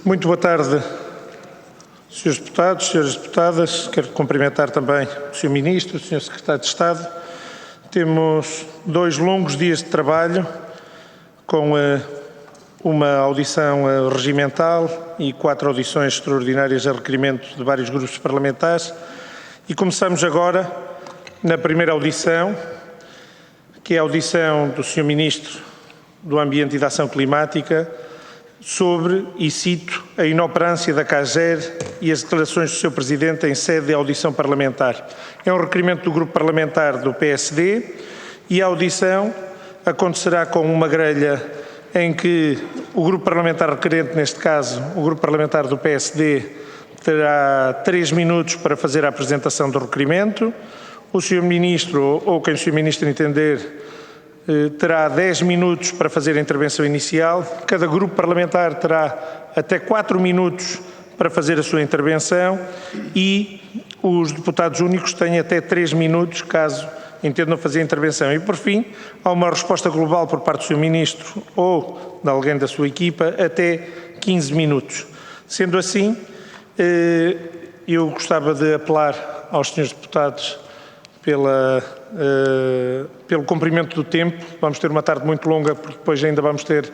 Muito boa tarde, Srs. Deputados, Sras. Deputadas. Quero cumprimentar também o Sr. Ministro, o Sr. Secretário de Estado. Temos 2 longos dias de trabalho, com uma audição regimental e 4 audições extraordinárias a requerimento de vários grupos parlamentares. E começamos agora na primeira audição, que é a audição do Sr. Ministro do Ambiente e da Ação Climática, sobre, e cito, a inoperância da CAGER e as declarações do seu Presidente em sede de audição parlamentar. É um requerimento do Grupo Parlamentar do PSD e a audição acontecerá com uma grelha em que o Grupo Parlamentar requerente, neste caso, o Grupo Parlamentar do PSD, terá 3 minutos para fazer a apresentação do requerimento. O Sr. Ministro, ou quem o Sr. Ministro entender, terá 10 minutos para fazer a intervenção inicial. Cada grupo parlamentar terá até 4 minutos para fazer a sua intervenção e os deputados únicos têm até 3 minutos, caso entendam fazer a intervenção. E, por fim, há uma resposta global por parte do Sr. Ministro ou de alguém da sua equipa até 15 minutos. Sendo assim, eu gostava de apelar aos senhores deputados pelo cumprimento do tempo. Vamos ter uma tarde muito longa, porque depois ainda vamos ter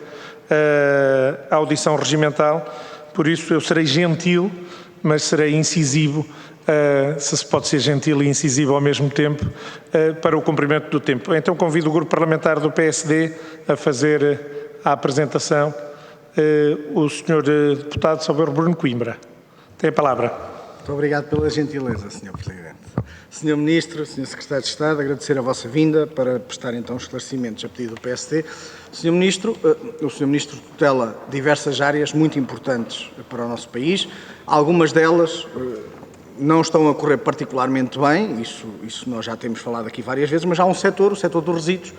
a audição regimental. Por isso eu serei gentil, mas serei incisivo, se pode ser gentil e incisivo ao mesmo tempo, para o cumprimento do tempo. Então convido o Grupo Parlamentar do PSD a fazer a apresentação. O Sr. Deputado Sr. Bruno Coimbra tem a palavra. Muito obrigado pela gentileza, Sr. Presidente. Sr. Ministro, Sr. Secretário de Estado, agradecer a vossa vinda para prestar então esclarecimentos a pedido do PSD. Sr. Ministro, o Sr. Ministro tutela diversas áreas muito importantes para o nosso país. Algumas delas não estão a correr particularmente bem, isso nós já temos falado aqui várias vezes, mas há um setor, o setor dos resíduos,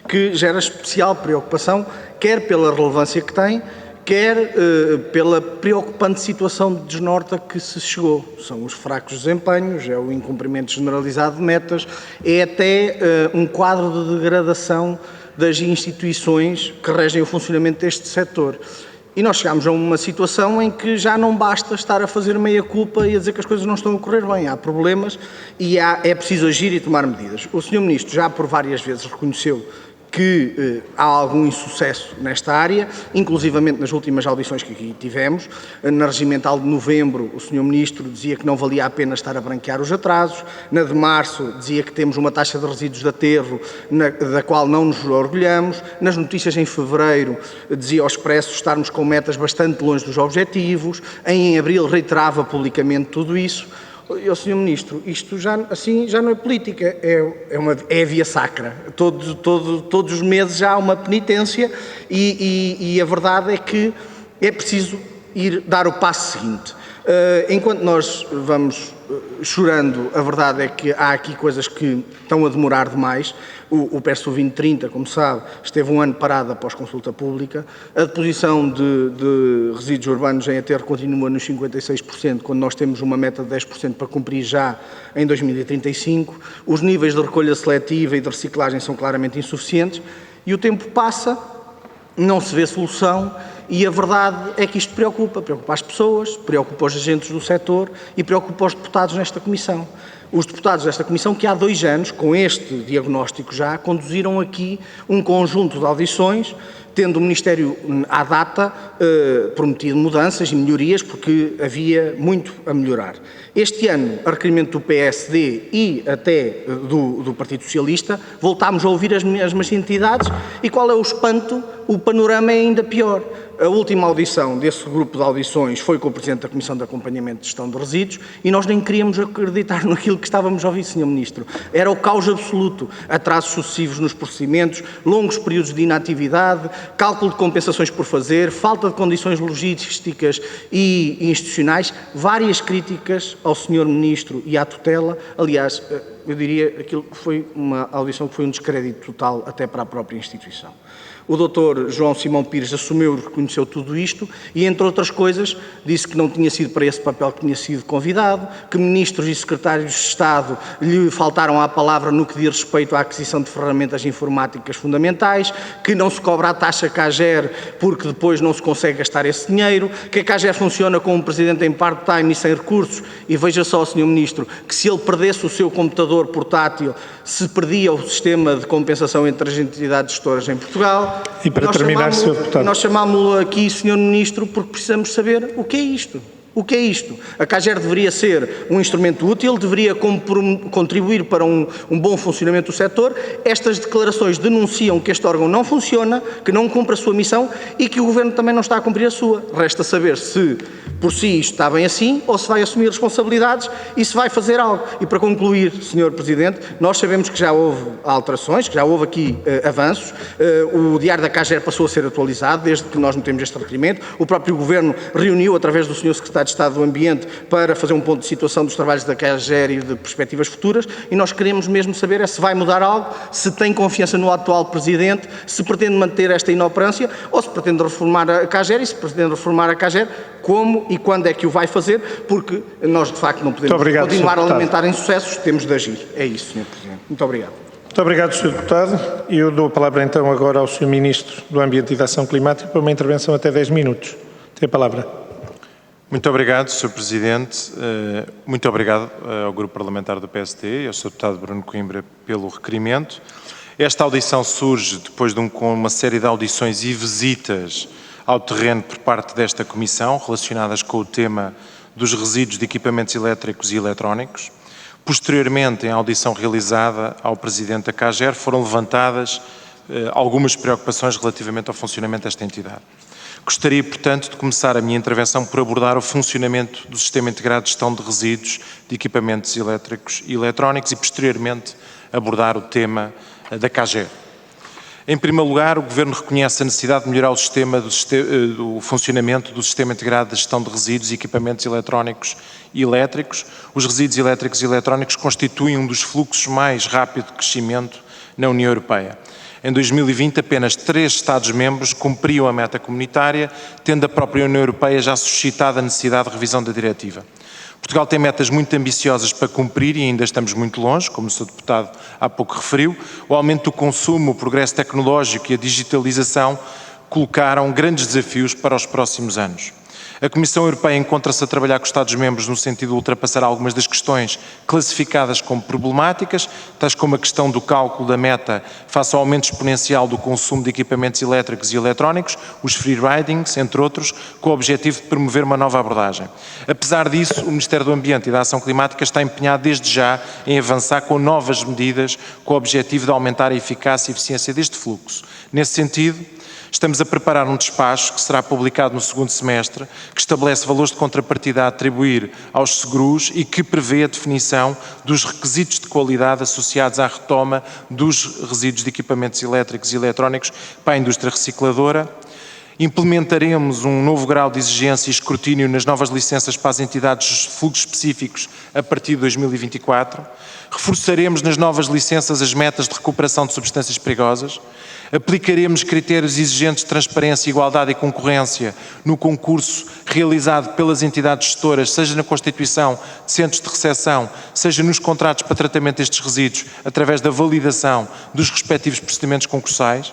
que gera especial preocupação, quer pela relevância que tem, quer pela preocupante situação de desnorte a que se chegou. São os fracos desempenhos, é o incumprimento generalizado de metas, é até um quadro de degradação das instituições que regem o funcionamento deste setor. E nós chegámos a uma situação em que já não basta estar a fazer meia-culpa e a dizer que as coisas não estão a correr bem. Há problemas e é preciso agir e tomar medidas. O Sr. Ministro já por várias vezes reconheceu que há algum insucesso nesta área, inclusivamente nas últimas audições que aqui tivemos. Na regimental de novembro, o Sr. Ministro dizia que não valia a pena estar a branquear os atrasos. Na de março, dizia que temos uma taxa de resíduos de aterro da qual não nos orgulhamos. Nas notícias em fevereiro, dizia ao Expresso estarmos com metas bastante longe dos objetivos. Em abril, reiterava publicamente tudo isso. Sr. Ministro, isto já não é política, é a via sacra. Todos os meses já há uma penitência e a verdade é que é preciso ir dar o passo seguinte. Enquanto nós vamos chorando, a verdade é que há aqui coisas que estão a demorar demais. O PES 2030, como sabe, esteve um ano parado após consulta pública. A deposição de resíduos urbanos em aterro continua nos 56%, quando nós temos uma meta de 10% para cumprir já em 2035. Os níveis de recolha seletiva e de reciclagem são claramente insuficientes e o tempo passa, não se vê solução. E a verdade é que isto preocupa as pessoas, preocupa os agentes do setor e preocupa os deputados nesta Comissão. Os deputados desta Comissão que há 2 anos, com este diagnóstico já, conduziram aqui um conjunto de audições, tendo o Ministério, à data, prometido mudanças e melhorias, porque havia muito a melhorar. Este ano, a requerimento do PSD e até do Partido Socialista, voltámos a ouvir as mesmas entidades e qual é o espanto? O panorama é ainda pior. A última audição desse grupo de audições foi com o Presidente da Comissão de Acompanhamento de Gestão de Resíduos e nós nem queríamos acreditar naquilo que estávamos a ouvir, Sr. Ministro. Era o caos absoluto, atrasos sucessivos nos procedimentos, longos períodos de inatividade, cálculo de compensações por fazer, falta de condições logísticas e institucionais, várias críticas ao Sr. Ministro e à tutela. Aliás, eu diria aquilo que foi uma audição que foi um descrédito total até para a própria instituição. O doutor João Simão Pires assumiu e reconheceu tudo isto e, entre outras coisas, disse que não tinha sido para esse papel que tinha sido convidado, que ministros e secretários de Estado lhe faltaram à palavra no que diz respeito à aquisição de ferramentas informáticas fundamentais, que não se cobra a taxa CAGER porque depois não se consegue gastar esse dinheiro, que a CAGER funciona com um presidente em part-time e sem recursos, e veja só, Sr. Ministro, que se ele perdesse o seu computador portátil, se perdia o sistema de compensação entre as entidades gestoras em Portugal. E para terminar, Sr. Deputado. Nós chamámo-lo aqui, Sr. Ministro, porque precisamos saber o que é isto. O que é isto? A CAGER deveria ser um instrumento útil, deveria contribuir para um bom funcionamento do setor. Estas declarações denunciam que este órgão não funciona, que não cumpre a sua missão e que o Governo também não está a cumprir a sua. Resta saber se por si isto está bem assim ou se vai assumir responsabilidades e se vai fazer algo. E para concluir, Sr. Presidente, nós sabemos que já houve alterações, que já houve aqui avanços. O diário da CAGER passou a ser atualizado desde que nós metemos este requerimento. O próprio Governo reuniu, através do Sr. Secretário de Estado do Ambiente, para fazer um ponto de situação dos trabalhos da CAGER e de perspectivas futuras, e nós queremos mesmo saber se vai mudar algo, se tem confiança no atual Presidente, se pretende manter esta inoperância ou se pretende reformar a CAGER, e se pretende reformar a CAGER, como e quando é que o vai fazer, porque nós de facto não podemos continuar a lamentar insucessos, temos de agir. É isso, Sr. Presidente. Muito obrigado. Muito obrigado, Sr. Deputado. Eu dou a palavra então agora ao Sr. Ministro do Ambiente e da Ação Climática para uma intervenção até 10 minutos. Tem a palavra. Muito obrigado, Sr. Presidente. Muito obrigado ao Grupo Parlamentar do PSD e ao Sr. Deputado Bruno Coimbra pelo requerimento. Esta audição surge depois de uma série de audições e visitas ao terreno por parte desta Comissão, relacionadas com o tema dos resíduos de equipamentos elétricos e eletrónicos. Posteriormente, em audição realizada ao Presidente da CAGER, foram levantadas algumas preocupações relativamente ao funcionamento desta entidade. Gostaria, portanto, de começar a minha intervenção por abordar o funcionamento do Sistema Integrado de Gestão de Resíduos de Equipamentos Elétricos e Eletrónicos e, posteriormente, abordar o tema da CAGER. Em primeiro lugar, o Governo reconhece a necessidade de melhorar o funcionamento do Sistema Integrado de Gestão de Resíduos e Equipamentos Eletrónicos e Elétricos. Os resíduos elétricos e eletrónicos constituem um dos fluxos mais rápido de crescimento na União Europeia. Em 2020, apenas 3 Estados-membros cumpriam a meta comunitária, tendo a própria União Europeia já suscitado a necessidade de revisão da diretiva. Portugal tem metas muito ambiciosas para cumprir e ainda estamos muito longe, como o Sr. Deputado há pouco referiu. O aumento do consumo, o progresso tecnológico e a digitalização colocaram grandes desafios para os próximos anos. A Comissão Europeia encontra-se a trabalhar com os Estados-membros no sentido de ultrapassar algumas das questões classificadas como problemáticas, tais como a questão do cálculo da meta face ao aumento exponencial do consumo de equipamentos elétricos e eletrónicos, os free ridings, entre outros, com o objetivo de promover uma nova abordagem. Apesar disso, o Ministério do Ambiente e da Ação Climática está empenhado desde já em avançar com novas medidas com o objetivo de aumentar a eficácia e eficiência deste fluxo. Nesse sentido, estamos a preparar um despacho que será publicado no segundo semestre, que estabelece valores de contrapartida a atribuir aos seguros e que prevê a definição dos requisitos de qualidade associados à retoma dos resíduos de equipamentos elétricos e eletrónicos para a indústria recicladora. Implementaremos um novo grau de exigência e escrutínio nas novas licenças para as entidades de fluxos específicos a partir de 2024. Reforçaremos nas novas licenças as metas de recuperação de substâncias perigosas. Aplicaremos critérios exigentes de transparência, igualdade e concorrência no concurso realizado pelas entidades gestoras, seja na constituição de centros de recepção, seja nos contratos para tratamento destes resíduos, através da validação dos respectivos procedimentos concursais.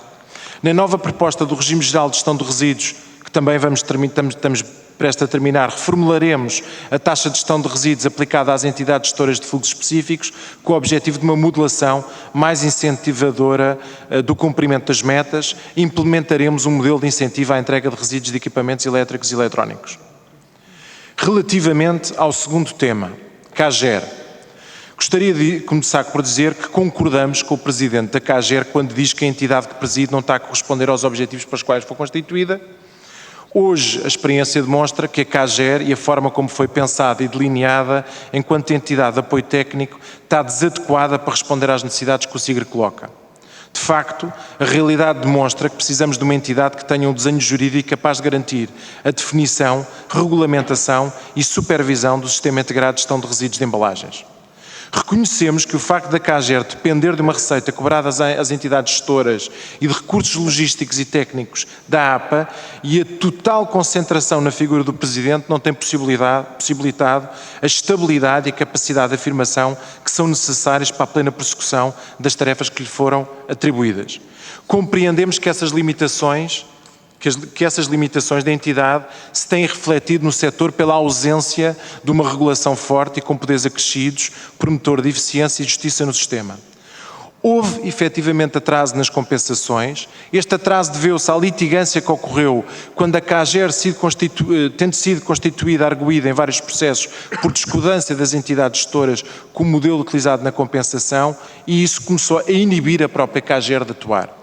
Na nova proposta do Regime Geral de Gestão de Resíduos, que também estamos prestes a terminar, reformularemos a taxa de gestão de resíduos aplicada às entidades gestoras de fluxos específicos, com o objetivo de uma modulação mais incentivadora do cumprimento das metas. Implementaremos um modelo de incentivo à entrega de resíduos de equipamentos elétricos e eletrónicos. Relativamente ao segundo tema, CAGER, gostaria de começar por dizer que concordamos com o Presidente da CAGER quando diz que a entidade que preside não está a corresponder aos objetivos para os quais foi constituída. Hoje, a experiência demonstra que a CAGER e a forma como foi pensada e delineada enquanto entidade de apoio técnico está desadequada para responder às necessidades que o SIGRE coloca. De facto, a realidade demonstra que precisamos de uma entidade que tenha um desenho jurídico capaz de garantir a definição, regulamentação e supervisão do Sistema Integrado de Gestão de Resíduos de Embalagens. Reconhecemos que o facto da CAGER depender de uma receita cobrada às entidades gestoras e de recursos logísticos e técnicos da APA e a total concentração na figura do Presidente não tem possibilitado a estabilidade e a capacidade de afirmação que são necessárias para a plena prossecução das tarefas que lhe foram atribuídas. Compreendemos que essas limitações da entidade se têm refletido no setor pela ausência de uma regulação forte e com poderes acrescidos, promotor de eficiência e justiça no sistema. Houve, efetivamente, atraso nas compensações. Este atraso deveu-se à litigância que ocorreu quando a CAGER, tendo sido constituída, arguída em vários processos por discordância das entidades gestoras com o modelo utilizado na compensação, e isso começou a inibir a própria CAGER de atuar.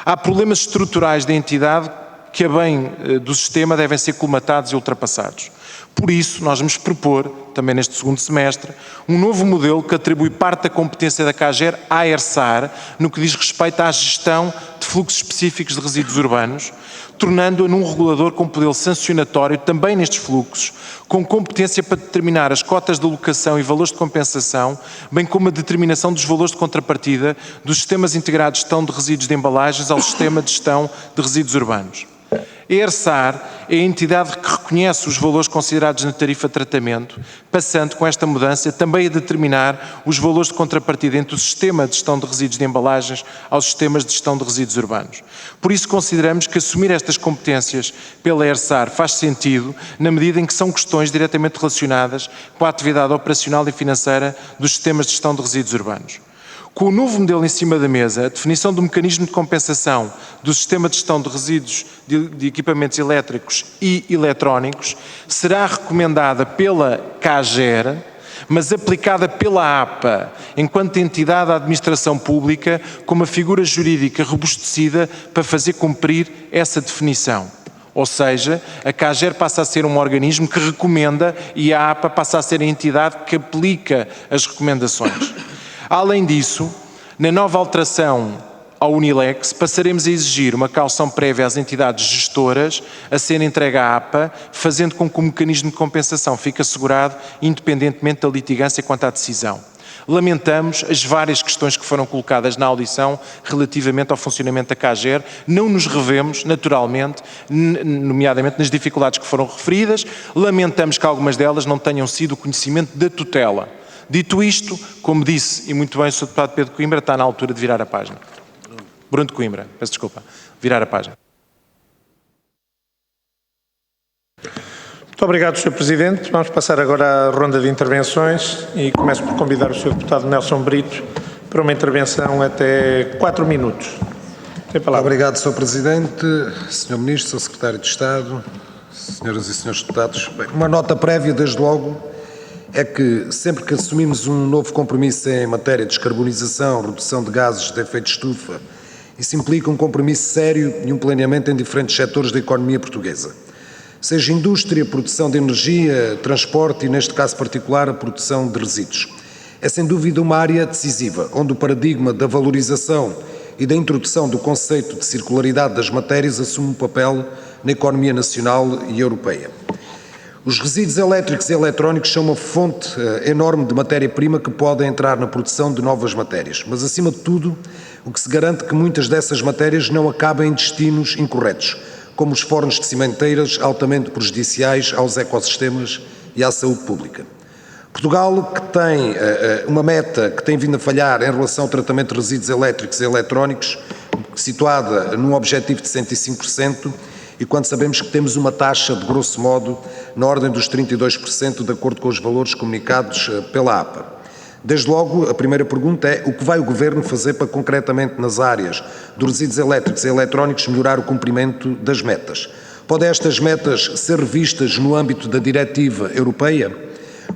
Há problemas estruturais da entidade que, a bem do sistema, devem ser colmatados e ultrapassados. Por isso, nós vamos propor, também neste segundo semestre, um novo modelo que atribui parte da competência da CAGER à ERSAR, no que diz respeito à gestão de fluxos específicos de resíduos urbanos, tornando-a num regulador com poder sancionatório também nestes fluxos, com competência para determinar as cotas de alocação e valores de compensação, bem como a determinação dos valores de contrapartida dos sistemas integrados de gestão de resíduos de embalagens ao sistema de gestão de resíduos urbanos. A ERSAR é a entidade que reconhece os valores considerados na tarifa de tratamento, passando com esta mudança também a determinar os valores de contrapartida entre o sistema de gestão de resíduos de embalagens aos sistemas de gestão de resíduos urbanos. Por isso consideramos que assumir estas competências pela ERSAR faz sentido na medida em que são questões diretamente relacionadas com a atividade operacional e financeira dos sistemas de gestão de resíduos urbanos. Com o novo modelo em cima da mesa, a definição do mecanismo de compensação do sistema de gestão de resíduos de equipamentos elétricos e eletrónicos será recomendada pela CAGER, mas aplicada pela APA, enquanto entidade da administração pública, com uma figura jurídica robustecida para fazer cumprir essa definição. Ou seja, a CAGER passa a ser um organismo que recomenda e a APA passa a ser a entidade que aplica as recomendações. Além disso, na nova alteração ao Unilex, passaremos a exigir uma caução prévia às entidades gestoras a ser entregue à APA, fazendo com que o mecanismo de compensação fique assegurado independentemente da litigância quanto à decisão. Lamentamos as várias questões que foram colocadas na audição relativamente ao funcionamento da CAGER, não nos revemos, naturalmente, nomeadamente nas dificuldades que foram referidas, lamentamos que algumas delas não tenham sido conhecimento da tutela. Dito isto, como disse, e muito bem o Sr. Deputado Pedro Coimbra, está na altura de virar a página. Bruno de Coimbra, peço desculpa. Virar a página. Muito obrigado, Sr. Presidente. Vamos passar agora à ronda de intervenções e começo por convidar o Sr. Deputado Nelson Brito para uma intervenção até 4 minutos. Tem palavra. Obrigado, Sr. Presidente, Sr. Ministro, Sr. Secretário de Estado, Senhoras e Senhores Deputados. Bem, uma nota prévia, desde logo, é que sempre que assumimos um novo compromisso em matéria de descarbonização, redução de gases de efeito de estufa, isso implica um compromisso sério e um planeamento em diferentes setores da economia portuguesa. Seja indústria, produção de energia, transporte e, neste caso particular, a produção de resíduos. É sem dúvida uma área decisiva, onde o paradigma da valorização e da introdução do conceito de circularidade das matérias assume um papel na economia nacional e europeia. Os resíduos elétricos e eletrónicos são uma fonte enorme de matéria-prima que pode entrar na produção de novas matérias, mas, acima de tudo, o que se garante que muitas dessas matérias não acabem em destinos incorretos, como os fornos de cimenteiras altamente prejudiciais aos ecossistemas e à saúde pública. Portugal, que tem uma meta que tem vindo a falhar em relação ao tratamento de resíduos elétricos e eletrónicos, situada num objetivo de 105%, e quando sabemos que temos uma taxa, de grosso modo, na ordem dos 32%, de acordo com os valores comunicados pela APA. Desde logo, a primeira pergunta é: o que vai o Governo fazer para, concretamente nas áreas dos resíduos elétricos e eletrónicos, melhorar o cumprimento das metas? Podem estas metas ser revistas no âmbito da diretiva europeia?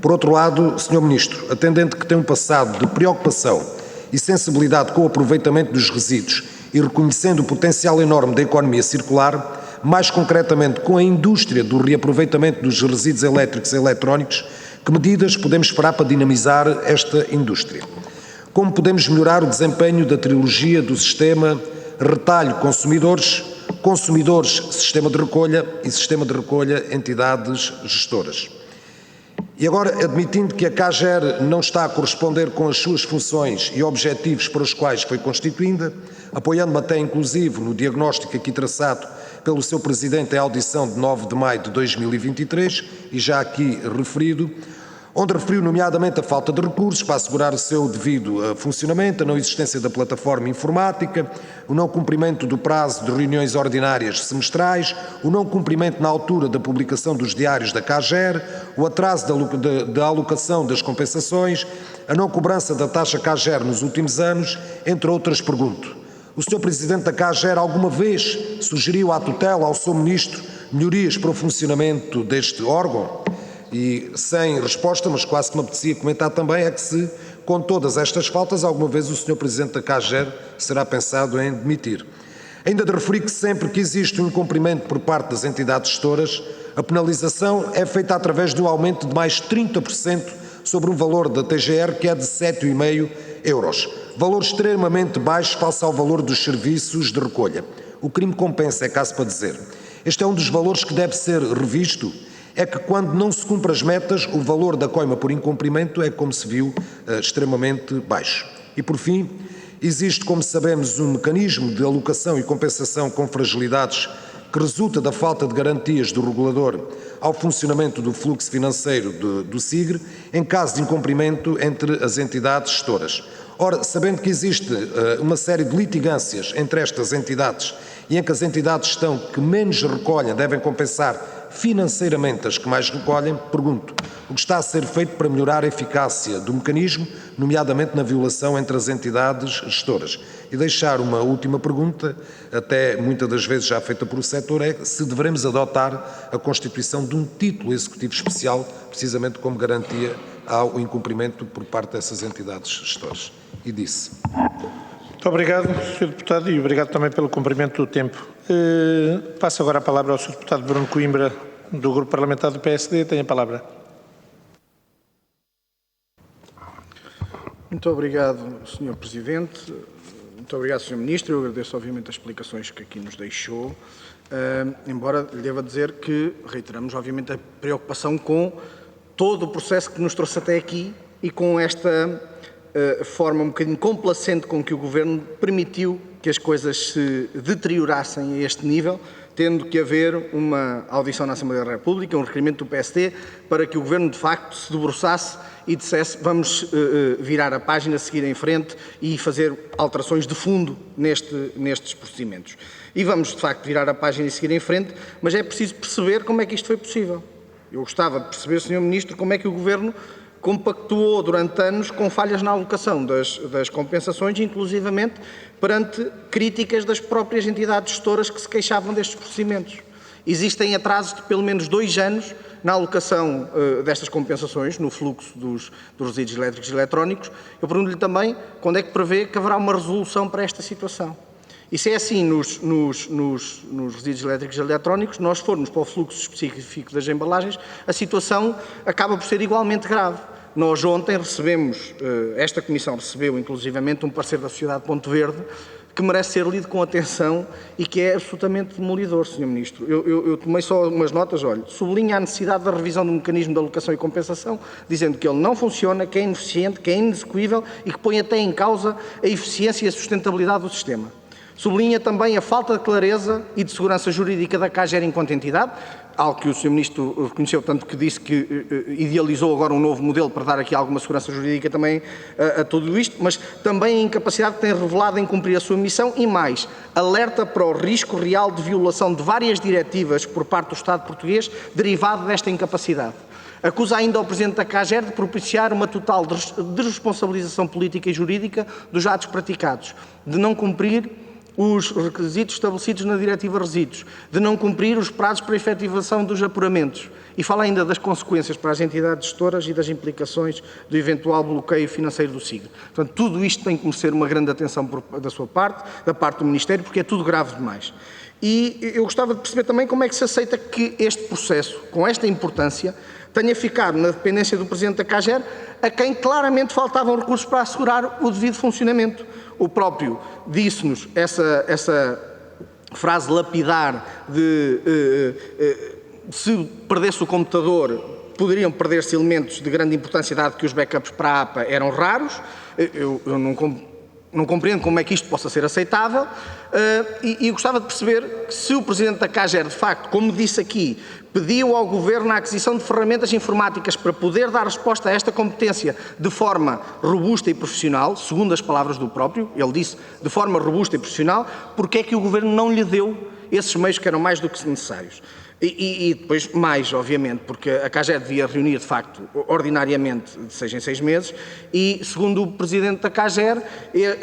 Por outro lado, Sr. Ministro, atendendo que tem um passado de preocupação e sensibilidade com o aproveitamento dos resíduos e reconhecendo o potencial enorme da economia circular, mais concretamente com a indústria do reaproveitamento dos resíduos elétricos e eletrónicos, que medidas podemos esperar para dinamizar esta indústria? Como podemos melhorar o desempenho da trilogia do sistema retalho consumidores, consumidores sistema de recolha e sistema de recolha entidades gestoras? E agora, admitindo que a CAGER não está a corresponder com as suas funções e objetivos para os quais foi constituída, apoiando-me até inclusive no diagnóstico aqui traçado pelo seu Presidente em audição de 9 de maio de 2023, e já aqui referido, onde referiu nomeadamente a falta de recursos para assegurar o seu devido funcionamento, a não existência da plataforma informática, o não cumprimento do prazo de reuniões ordinárias semestrais, o não cumprimento na altura da publicação dos diários da CAGER, o atraso da alocação das compensações, a não cobrança da taxa CAGER nos últimos anos, entre outras. Pergunto: o Sr. Presidente da CAGER alguma vez sugeriu à tutela, ao Sr. Ministro, melhorias para o funcionamento deste órgão? E sem resposta, mas quase que me apetecia comentar também, é que se, com todas estas faltas, alguma vez o Sr. Presidente da CAGER será pensado em demitir. Ainda de referir que sempre que existe um incumprimento por parte das entidades gestoras, a penalização é feita através do aumento de mais 30% sobre um valor da TGR que é de 7,5 euros. Valor extremamente baixo face ao valor dos serviços de recolha. O crime compensa, é caso para dizer. Este é um dos valores que deve ser revisto. É que quando não se cumpre as metas, o valor da coima por incumprimento é, como se viu, extremamente baixo. E por fim, existe, como sabemos, um mecanismo de alocação e compensação com fragilidades que resulta da falta de garantias do regulador ao funcionamento do fluxo financeiro do SIGRE, em caso de incumprimento entre as entidades gestoras. Ora, sabendo que existe uma série de litigâncias entre estas entidades e em que as entidades de gestão que menos recolhem devem compensar financeiramente as que mais recolhem, pergunto: o que está a ser feito para melhorar a eficácia do mecanismo, nomeadamente na violação entre as entidades gestoras? E deixar uma última pergunta, até muitas das vezes já feita por o setor, é se devemos adotar a constituição de um título executivo especial, precisamente como garantia ao incumprimento por parte dessas entidades gestoras. E disse. Muito obrigado, Sr. Deputado, e obrigado também pelo cumprimento do tempo. Passo agora a palavra ao Sr. Deputado Bruno Coimbra, do Grupo Parlamentar do PSD. Tem a palavra. Muito obrigado, Sr. Presidente. Muito obrigado, Sr. Ministro. Eu agradeço, obviamente, as explicações que aqui nos deixou, embora lhe deva dizer que reiteramos, obviamente, a preocupação com todo o processo que nos trouxe até aqui e com esta forma um bocadinho complacente com que o Governo permitiu que as coisas se deteriorassem a este nível, tendo que haver uma audição na Assembleia da República, um requerimento do PSD, para que o Governo, de facto, se debruçasse e dissesse: vamos virar a página, seguir em frente e fazer alterações de fundo nestes procedimentos. E vamos, de facto, virar a página e seguir em frente, mas é preciso perceber como é que isto foi possível. Eu gostava de perceber, Sr. Ministro, como é que o Governo compactuou durante anos com falhas na alocação das compensações, inclusivamente perante críticas das próprias entidades gestoras que se queixavam destes procedimentos. Existem atrasos de pelo menos 2 anos na alocação destas compensações, no fluxo dos resíduos elétricos e eletrónicos. Eu pergunto-lhe também quando é que prevê que haverá uma resolução para esta situação. E se é assim nos resíduos elétricos e eletrónicos, nós formos para o fluxo específico das embalagens, a situação acaba por ser igualmente grave. Nós ontem recebemos, esta Comissão recebeu inclusivamente um parecer da Sociedade Ponto Verde, que merece ser lido com atenção e que é absolutamente demolidor, Sr. Ministro. Eu tomei só umas notas, olha, sublinha a necessidade da revisão do mecanismo de alocação e compensação, dizendo que ele não funciona, que é ineficiente, que é inexecuível e que põe até em causa a eficiência e a sustentabilidade do sistema. Sublinha também a falta de clareza e de segurança jurídica da CAGER enquanto entidade, algo que o Sr. Ministro reconheceu, tanto que disse que idealizou agora um novo modelo para dar aqui alguma segurança jurídica também a tudo isto, mas também a incapacidade que tem revelado em cumprir a sua missão e mais, alerta para o risco real de violação de várias diretivas por parte do Estado português derivado desta incapacidade. Acusa ainda o Presidente da CAGER de propiciar uma total desresponsabilização política e jurídica dos atos praticados, de não cumprir os requisitos estabelecidos na Diretiva Resíduos, de não cumprir os prazos para a efetivação dos apuramentos e fala ainda das consequências para as entidades gestoras e das implicações do eventual bloqueio financeiro do SIGRE. Portanto, tudo isto tem que merecer uma grande atenção da sua parte, da parte do Ministério, porque é tudo grave demais. E eu gostava de perceber também como é que se aceita que este processo, com esta importância, tenha ficado na dependência do Presidente da CAGER, a quem claramente faltavam recursos para assegurar o devido funcionamento. O próprio disse-nos essa frase lapidar de se perdesse o computador poderiam perder-se elementos de grande importância, dado que os backups para a APA eram raros. Eu não compreendo como é que isto possa ser aceitável e gostava de perceber se o Presidente da CAGER, de facto, como disse aqui, pediu ao Governo a aquisição de ferramentas informáticas para poder dar resposta a esta competência de forma robusta e profissional, segundo as palavras do próprio, ele disse de forma robusta e profissional, porque é que o Governo não lhe deu esses meios que eram mais do que necessários. E depois mais, obviamente, porque a CAGER devia reunir, de facto, ordinariamente, de 6 em 6 meses, e, segundo o Presidente da CAGER,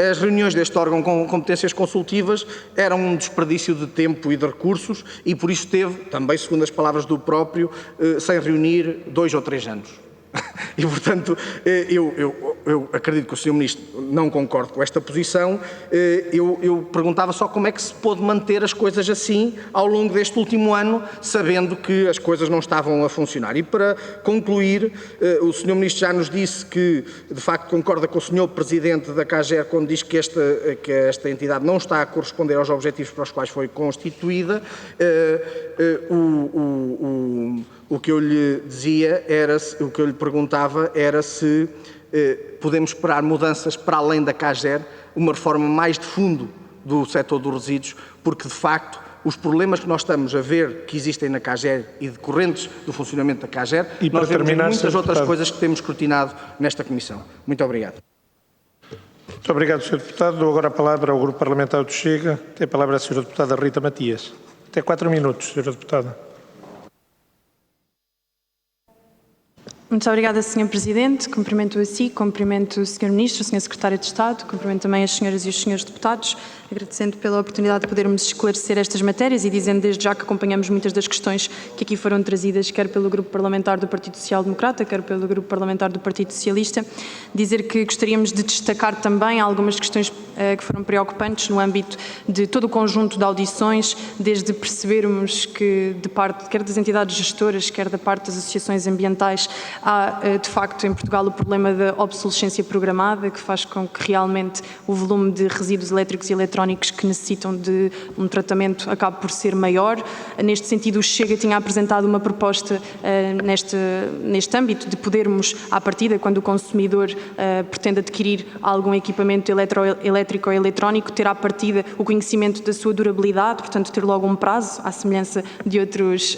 as reuniões deste órgão com competências consultivas eram um desperdício de tempo e de recursos, e por isso teve, também segundo as palavras do próprio, sem reunir 2 ou 3 anos. E, portanto, eu acredito que o Sr. Ministro não concorde com esta posição. Eu perguntava só como é que se pôde manter as coisas assim ao longo deste último ano, sabendo que as coisas não estavam a funcionar. E para concluir, o Sr. Ministro já nos disse que, de facto, concorda com o Sr. Presidente da CAGER quando diz que esta entidade não está a corresponder aos objetivos para os quais foi constituída. O que eu lhe dizia o que eu lhe perguntava era se podemos esperar mudanças para além da CAGER, uma reforma mais de fundo do setor dos resíduos, porque de facto os problemas que nós estamos a ver que existem na CAGER e decorrentes do funcionamento da CAGER, nós vemos muitas outras coisas que temos escrutinado nesta Comissão. Muito obrigado. Muito obrigado, Sr. Deputado. Dou agora a palavra ao Grupo Parlamentar do Chega. Tem a palavra a Sra. Deputada Rita Matias. Até 4 minutos, Sra. Deputada. Muito obrigada, Sr. Presidente. Cumprimento a si, cumprimento o Sr. Ministro, o Sr. Secretário de Estado, cumprimento também as senhoras e os senhores deputados, agradecendo pela oportunidade de podermos esclarecer estas matérias e dizendo desde já que acompanhamos muitas das questões que aqui foram trazidas, quer pelo Grupo Parlamentar do Partido Social Democrata, quer pelo Grupo Parlamentar do Partido Socialista. Dizer que gostaríamos de destacar também algumas questões que foram preocupantes no âmbito de todo o conjunto de audições, desde percebermos que de parte quer das entidades gestoras, quer da parte das associações ambientais, há de facto em Portugal o problema da obsolescência programada, que faz com que realmente o volume de resíduos elétricos e eletrónicos que necessitam de um tratamento acabe por ser maior. Neste sentido, o Chega tinha apresentado uma proposta neste âmbito de podermos, à partida, quando o consumidor pretende adquirir algum equipamento elétrico ou eletrónico, ter à partida o conhecimento da sua durabilidade, portanto ter logo um prazo, à semelhança de outros,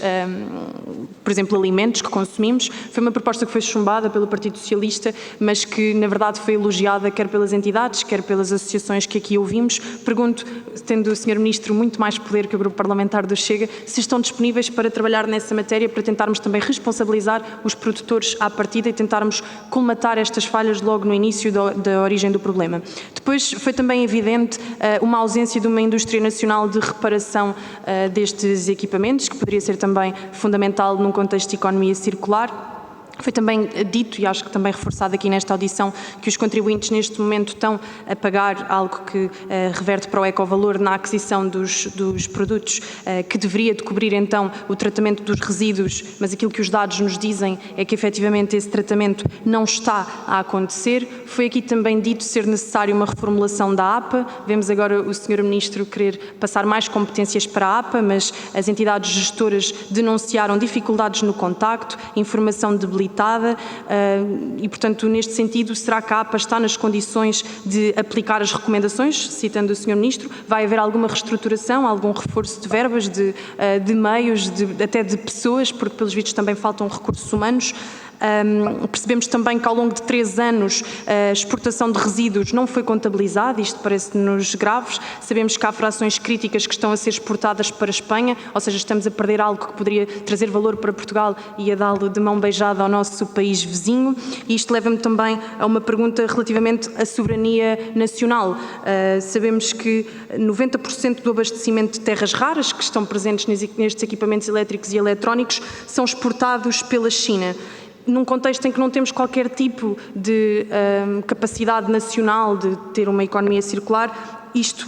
por exemplo, alimentos que consumimos. Foi uma proposta que foi chumbada pelo Partido Socialista, mas que na verdade foi elogiada quer pelas entidades, quer pelas associações que aqui ouvimos. Pergunto, tendo o Sr. Ministro muito mais poder que o Grupo Parlamentar do Chega, se estão disponíveis para trabalhar nessa matéria, para tentarmos também responsabilizar os produtores à partida e tentarmos colmatar estas falhas logo no início da origem do problema. Depois foi também evidente uma ausência de uma indústria nacional de reparação destes equipamentos, que poderia ser também fundamental num contexto de economia circular. Foi também dito, e acho que também reforçado aqui nesta audição, que os contribuintes neste momento estão a pagar algo que reverte para o ecovalor na aquisição dos produtos, que deveria de cobrir então o tratamento dos resíduos, mas aquilo que os dados nos dizem é que efetivamente esse tratamento não está a acontecer. Foi aqui também dito ser necessário uma reformulação da APA. Vemos agora o Sr. Ministro querer passar mais competências para a APA, mas as entidades gestoras denunciaram dificuldades no contacto, informação debilitada, e, portanto, neste sentido, será que a APA está nas condições de aplicar as recomendações, citando o Sr. Ministro? Vai haver alguma reestruturação, algum reforço de verbas, de meios, até de pessoas, porque, pelos vistos, também faltam recursos humanos? Percebemos também que ao longo de 3 anos a exportação de resíduos não foi contabilizada, isto parece-nos grave. Sabemos que há frações críticas que estão a ser exportadas para a Espanha, ou seja, estamos a perder algo que poderia trazer valor para Portugal e a dá-lo de mão beijada ao nosso país vizinho. E isto leva-me também a uma pergunta relativamente à soberania nacional. Sabemos que 90% do abastecimento de terras raras que estão presentes nestes equipamentos elétricos e eletrónicos são exportados pela China. Num contexto em que não temos qualquer tipo de capacidade nacional de ter uma economia circular, isto,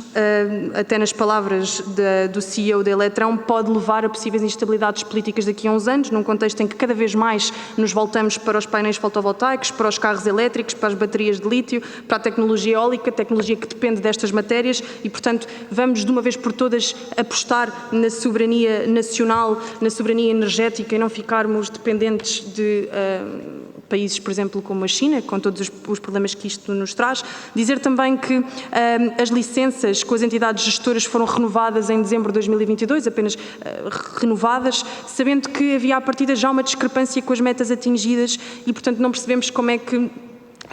até nas palavras do CEO da Eletrão, pode levar a possíveis instabilidades políticas daqui a uns anos, num contexto em que cada vez mais nos voltamos para os painéis fotovoltaicos, para os carros elétricos, para as baterias de lítio, para a tecnologia eólica, tecnologia que depende destas matérias e, portanto, vamos de uma vez por todas apostar na soberania nacional, na soberania energética e não ficarmos dependentes de países, por exemplo, como a China, com todos os problemas que isto nos traz. Dizer também que as licenças com as entidades gestoras foram renovadas em dezembro de 2022, apenas renovadas, sabendo que havia à partida já uma discrepância com as metas atingidas e, portanto, não percebemos como é que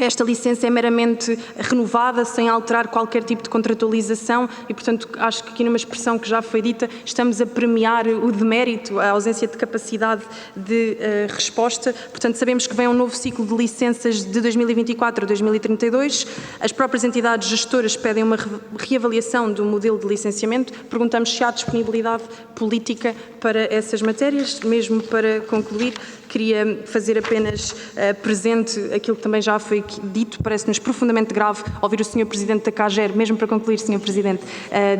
esta licença é meramente renovada, sem alterar qualquer tipo de contratualização e, portanto, acho que aqui numa expressão que já foi dita, estamos a premiar o demérito, a ausência de capacidade de resposta. Portanto, sabemos que vem um novo ciclo de licenças de 2024 a 2032. As próprias entidades gestoras pedem uma reavaliação do modelo de licenciamento. Perguntamos se há disponibilidade política para essas matérias. Mesmo para concluir, queria fazer apenas presente aquilo que também já foi dito. Parece-nos profundamente grave ouvir o Sr. Presidente da CAGER, mesmo para concluir, Sr. Presidente,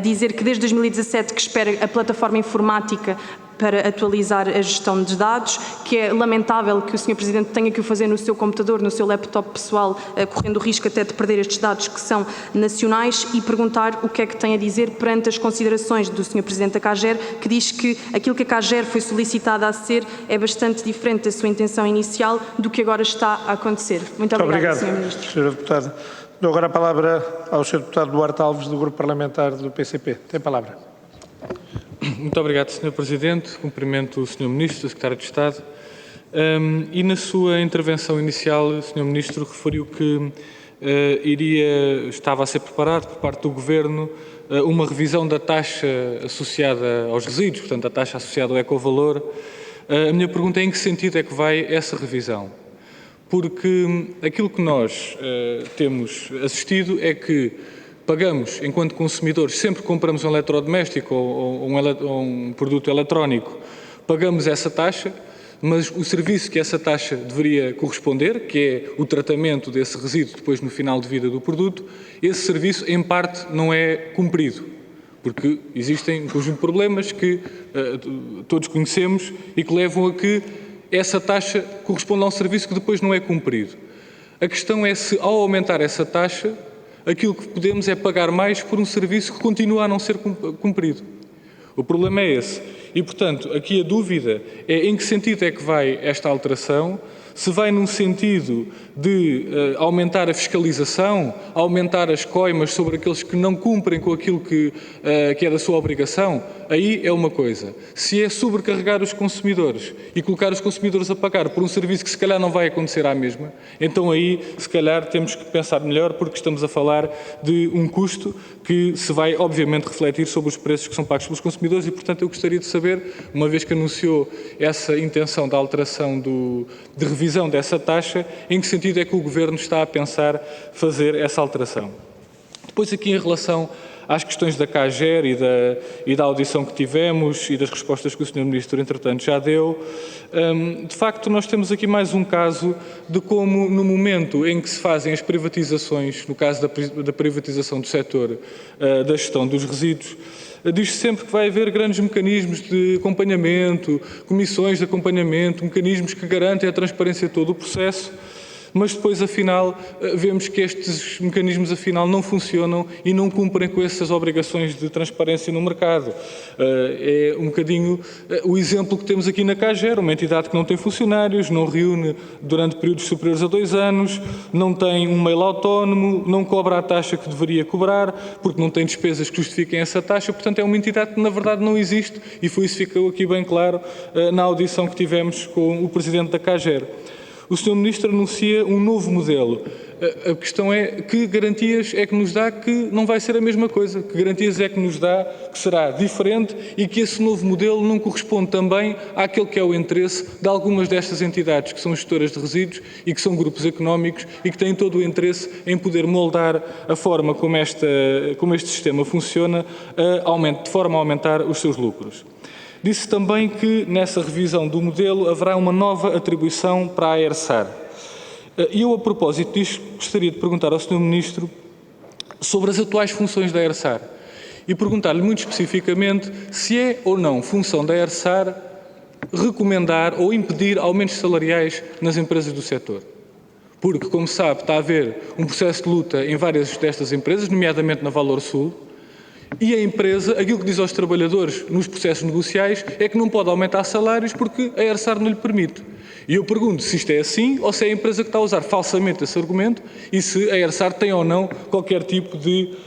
dizer que desde 2017 que espera a plataforma informática para atualizar a gestão de dados, que é lamentável que o Sr. Presidente tenha que o fazer no seu computador, no seu laptop pessoal, correndo o risco até de perder estes dados que são nacionais, e perguntar o que é que tem a dizer perante as considerações do Sr. Presidente da CAGER, que diz que aquilo que a CAGER foi solicitada a ser é bastante diferente da sua intenção inicial do que agora está a acontecer. Muito obrigada, Sr. Ministro. Sra. Deputada. Dou agora a palavra ao Sr. Deputado Duarte Alves, do Grupo Parlamentar do PCP. Tem a palavra. Muito obrigado, Sr. Presidente. Cumprimento o Sr. Ministro, o Secretário de Estado. E na sua intervenção inicial, o Sr. Ministro referiu que estava a ser preparado por parte do Governo uma revisão da taxa associada aos resíduos, portanto, a taxa associada ao ecovalor. A minha pergunta é em que sentido é que vai essa revisão? Porque aquilo que nós temos assistido é que pagamos, enquanto consumidores, sempre que compramos um eletrodoméstico ou um produto eletrónico, pagamos essa taxa, mas o serviço que essa taxa deveria corresponder, que é o tratamento desse resíduo depois no final de vida do produto, esse serviço, em parte, não é cumprido, porque existem um conjunto de problemas que todos conhecemos e que levam a que essa taxa corresponda a um serviço que depois não é cumprido. A questão é se, ao aumentar essa taxa, aquilo que podemos é pagar mais por um serviço que continua a não ser cumprido. O problema é esse. E, portanto, aqui a dúvida é em que sentido é que vai esta alteração, se vai num sentido de aumentar a fiscalização, aumentar as coimas sobre aqueles que não cumprem com aquilo que é da sua obrigação, aí é uma coisa. Se é sobrecarregar os consumidores e colocar os consumidores a pagar por um serviço que se calhar não vai acontecer à mesma, então aí se calhar temos que pensar melhor, porque estamos a falar de um custo que se vai obviamente refletir sobre os preços que são pagos pelos consumidores e, portanto, eu gostaria de saber, uma vez que anunciou essa intenção da alteração de revisão dessa taxa, em que sentido é que o Governo está a pensar fazer essa alteração. Depois aqui em relação às questões da CAGER e da audição que tivemos e das respostas que o Sr. Ministro, entretanto, já deu, de facto nós temos aqui mais um caso de como no momento em que se fazem as privatizações, no caso da privatização do setor da gestão dos resíduos, diz-se sempre que vai haver grandes mecanismos de acompanhamento, comissões de acompanhamento, mecanismos que garantem a transparência de todo o processo, mas depois, afinal, vemos que estes mecanismos, afinal, não funcionam e não cumprem com essas obrigações de transparência no mercado. É um bocadinho o exemplo que temos aqui na CAGER, uma entidade que não tem funcionários, não reúne durante períodos superiores a 2 anos, não tem um mail autónomo, não cobra a taxa que deveria cobrar, porque não tem despesas que justifiquem essa taxa, portanto é uma entidade que na verdade não existe e foi isso que ficou aqui bem claro na audição que tivemos com o Presidente da CAGER. O Sr. Ministro anuncia um novo modelo. A questão é que garantias é que nos dá que não vai ser a mesma coisa, que garantias é que nos dá que será diferente e que esse novo modelo não corresponde também àquele que é o interesse de algumas destas entidades que são gestoras de resíduos e que são grupos económicos e que têm todo o interesse em poder moldar a forma como este sistema funciona de forma a aumentar os seus lucros. Disse também que nessa revisão do modelo haverá uma nova atribuição para a AERSAR. E eu, a propósito disto, gostaria de perguntar ao Sr. Ministro sobre as atuais funções da ERSAR e perguntar-lhe muito especificamente se é ou não função da ERSAR recomendar ou impedir aumentos salariais nas empresas do setor. Porque, como sabe, está a haver um processo de luta em várias destas empresas, nomeadamente na Valor Sul, e a empresa, aquilo que diz aos trabalhadores nos processos negociais é que não pode aumentar salários porque a ERSAR não lhe permite. E eu pergunto se isto é assim ou se é a empresa que está a usar falsamente esse argumento e se a ERSAR tem ou não qualquer tipo de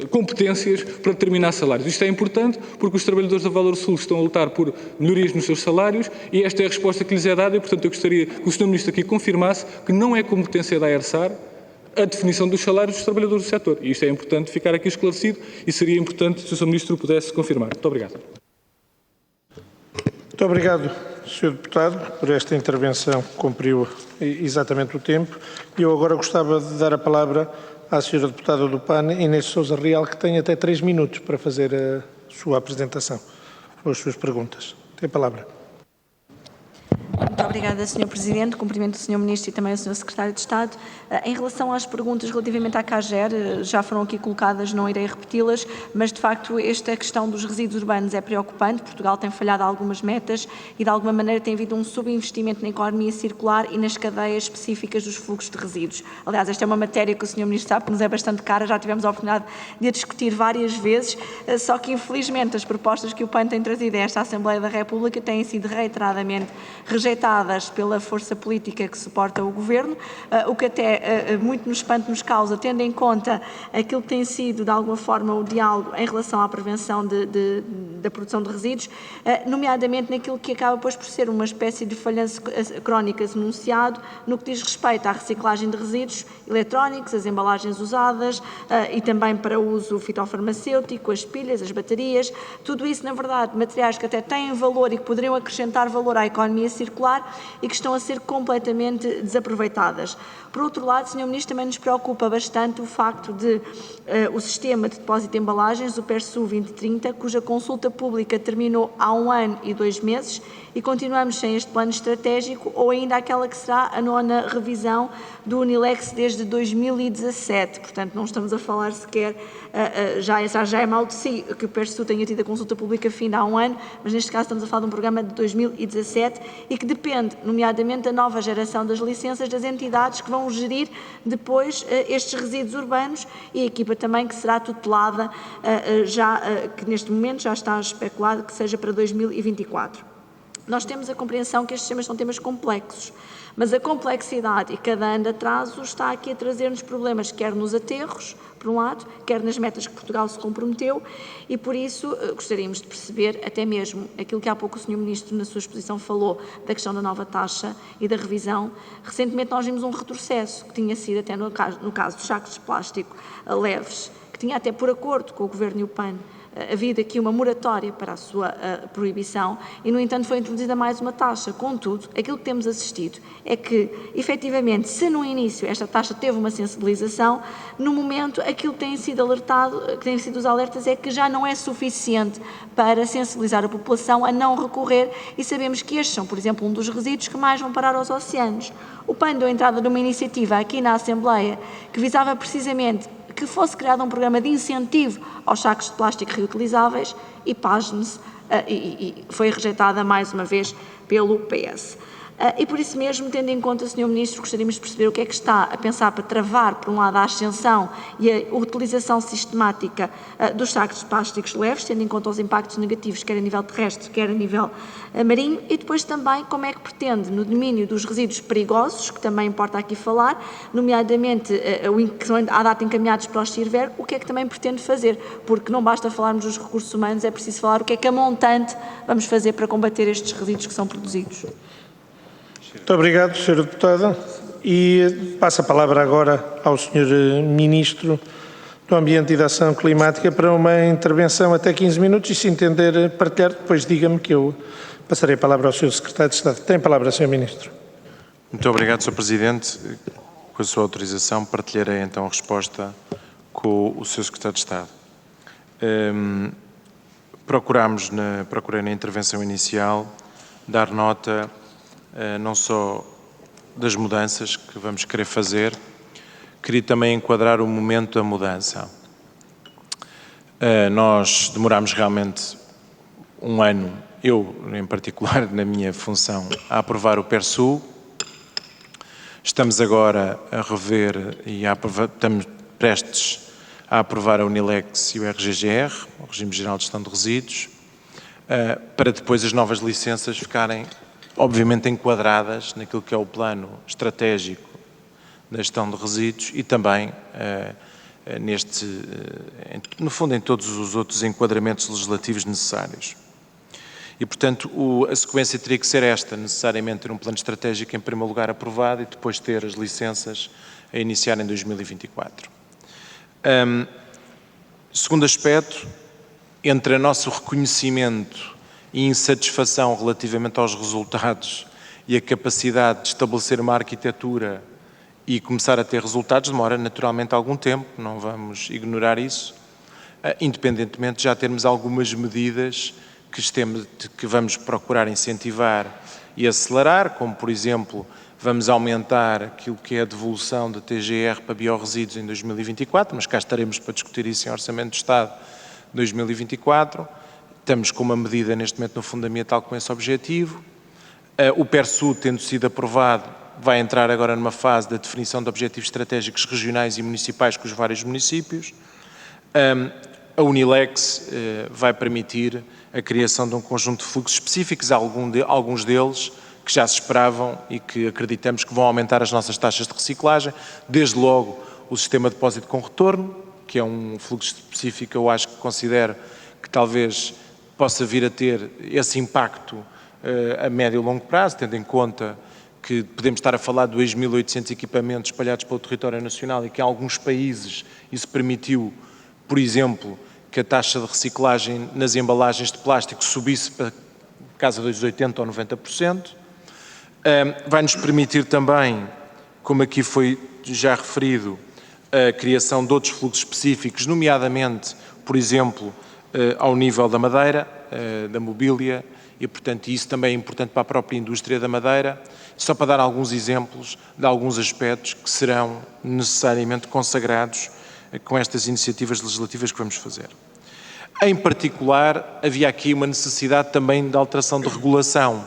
competências para determinar salários. Isto é importante porque os trabalhadores da Valor Sul estão a lutar por melhorias nos seus salários e esta é a resposta que lhes é dada e, portanto, eu gostaria que o Sr. Ministro aqui confirmasse que não é competência da ERSAR a definição dos salários dos trabalhadores do setor. E isto é importante ficar aqui esclarecido e seria importante se o Sr. Ministro pudesse confirmar. Muito obrigado. Muito obrigado, Sr. Deputado, por esta intervenção que cumpriu exatamente o tempo. E eu agora gostava de dar a palavra à Sra. Deputada do PAN, Inês Sousa Real, que tem até 3 minutos para fazer a sua apresentação ou as suas perguntas. Tem a palavra. Muito obrigada, Sr. Presidente. Cumprimento o Sr. Ministro e também o Sr. Secretário de Estado. Em relação às perguntas relativamente à CAGER, já foram aqui colocadas, não irei repeti-las, mas de facto esta questão dos resíduos urbanos é preocupante. Portugal tem falhado algumas metas e de alguma maneira tem havido um subinvestimento na economia circular e nas cadeias específicas dos fluxos de resíduos. Aliás, esta é uma matéria que o Sr. Ministro sabe que nos é bastante cara, já tivemos a oportunidade de a discutir várias vezes, só que infelizmente as propostas que o PAN tem trazido a esta Assembleia da República têm sido reiteradamente rejeitadas pela força política que suporta o Governo, o que até muito nos espanto nos causa, tendo em conta aquilo que tem sido, de alguma forma, o diálogo em relação à prevenção da produção de resíduos, nomeadamente naquilo que acaba depois por ser uma espécie de falhanço crónica enunciado no que diz respeito à reciclagem de resíduos eletrónicos, as embalagens usadas e também para uso fitofarmacêutico, as pilhas, as baterias, tudo isso, na verdade, materiais que até têm valor e que poderiam acrescentar valor à economia circular e que estão a ser completamente desaproveitadas. Por outro lado, Sr. Ministro, também nos preocupa bastante o facto de o sistema de depósito de embalagens, o PERSU 2030, cuja consulta pública terminou há 1 ano e 2 meses e continuamos sem este plano estratégico ou ainda aquela que será a 9ª revisão do Unilex desde 2017. Portanto, não estamos a falar sequer, já é mal de si que o PERSU tenha tido a consulta pública fim de há 1 ano, mas neste caso estamos a falar de um programa de 2017 e que depende, nomeadamente, da nova geração das licenças das entidades que vão gerir depois estes resíduos urbanos e a equipa também que será tutelada, que neste momento já está especulado que seja para 2024. Nós temos a compreensão que estes temas são temas complexos, mas a complexidade e cada ano de atraso está aqui a trazer-nos problemas, quer nos aterros, por um lado, quer nas metas que Portugal se comprometeu e, por isso, gostaríamos de perceber até mesmo aquilo que há pouco o Sr. Ministro, na sua exposição, falou da questão da nova taxa e da revisão. Recentemente nós vimos um retrocesso, que tinha sido até no caso dos sacos de plástico leves, que tinha até por acordo com o Governo e o PAN, havido aqui uma moratória para a sua proibição e, no entanto, foi introduzida mais uma taxa. Contudo, aquilo que temos assistido é que, efetivamente, se no início esta taxa teve uma sensibilização, no momento aquilo que tem sido alertado, que têm sido os alertas, é que já não é suficiente para sensibilizar a população a não recorrer e sabemos que estes são, por exemplo, um dos resíduos que mais vão parar aos oceanos. O PAN deu entrada numa iniciativa aqui na Assembleia que visava precisamente que fosse criado um programa de incentivo aos sacos de plástico reutilizáveis e, pasme-se, foi rejeitada mais uma vez pelo PS. E por isso mesmo, tendo em conta, Sr. Ministro, gostaríamos de perceber o que é que está a pensar para travar, por um lado, a ascensão e a utilização sistemática dos sacos de plásticos leves, tendo em conta os impactos negativos, quer a nível terrestre, quer a nível marinho, e depois também como é que pretende, no domínio dos resíduos perigosos, que também importa aqui falar, nomeadamente que são à data encaminhados para os CIRVER, o que é que também pretende fazer, porque não basta falarmos dos recursos humanos, é preciso falar o que é que a montante vamos fazer para combater estes resíduos que são produzidos. Muito obrigado, Sra. Deputada. E passo a palavra agora ao Sr. Ministro do Ambiente e da Ação Climática para uma intervenção até 15 minutos e, se entender partilhar, depois diga-me que eu passarei a palavra ao Sr. Secretário de Estado. Tem a palavra, Sr. Ministro. Muito obrigado, Sr. Presidente. Com a sua autorização, partilharei então a resposta com o Sr. Secretário de Estado. Procurei na intervenção inicial dar nota não só das mudanças que vamos querer fazer, queria também enquadrar o momento da mudança. Nós demorámos realmente um ano, eu em particular na minha função, a aprovar o PERSU. Estamos agora a rever e estamos prestes a aprovar a Unilex e o RGGR, o Regime Geral de Gestão de Resíduos, para depois as novas licenças ficarem, obviamente, enquadradas naquilo que é o plano estratégico da gestão de resíduos e também no fundo, em todos os outros enquadramentos legislativos necessários. E, portanto, a sequência teria que ser esta, necessariamente ter um plano estratégico em primeiro lugar aprovado e depois ter as licenças a iniciar em 2024. Segundo aspecto, entre o nosso reconhecimento e insatisfação relativamente aos resultados e a capacidade de estabelecer uma arquitetura e começar a ter resultados, demora naturalmente algum tempo, não vamos ignorar isso, independentemente de já termos algumas medidas que vamos procurar incentivar e acelerar, como por exemplo, vamos aumentar aquilo que é a devolução da TGR para biorresíduos em 2024, mas cá estaremos para discutir isso em Orçamento do Estado 2024. Estamos com uma medida neste momento no fundamental com esse objetivo. O PERSU, tendo sido aprovado, vai entrar agora numa fase da definição de objetivos estratégicos regionais e municipais com os vários municípios. A Unilex vai permitir a criação de um conjunto de fluxos específicos, alguns deles que já se esperavam e que acreditamos que vão aumentar as nossas taxas de reciclagem, desde logo o sistema de depósito com retorno, que é um fluxo específico, eu acho que considero que talvez possa vir a ter esse impacto a médio e longo prazo, tendo em conta que podemos estar a falar de 2.800 equipamentos espalhados pelo território nacional e que em alguns países isso permitiu, por exemplo, que a taxa de reciclagem nas embalagens de plástico subisse para casa dos 80% ou 90%. Vai-nos permitir também, como aqui foi já referido, a criação de outros fluxos específicos, nomeadamente, por exemplo, ao nível da madeira, da mobília, e, portanto, isso também é importante para a própria indústria da madeira, só para dar alguns exemplos de alguns aspectos que serão necessariamente consagrados com estas iniciativas legislativas que vamos fazer. Em particular, havia aqui uma necessidade também de alteração de regulação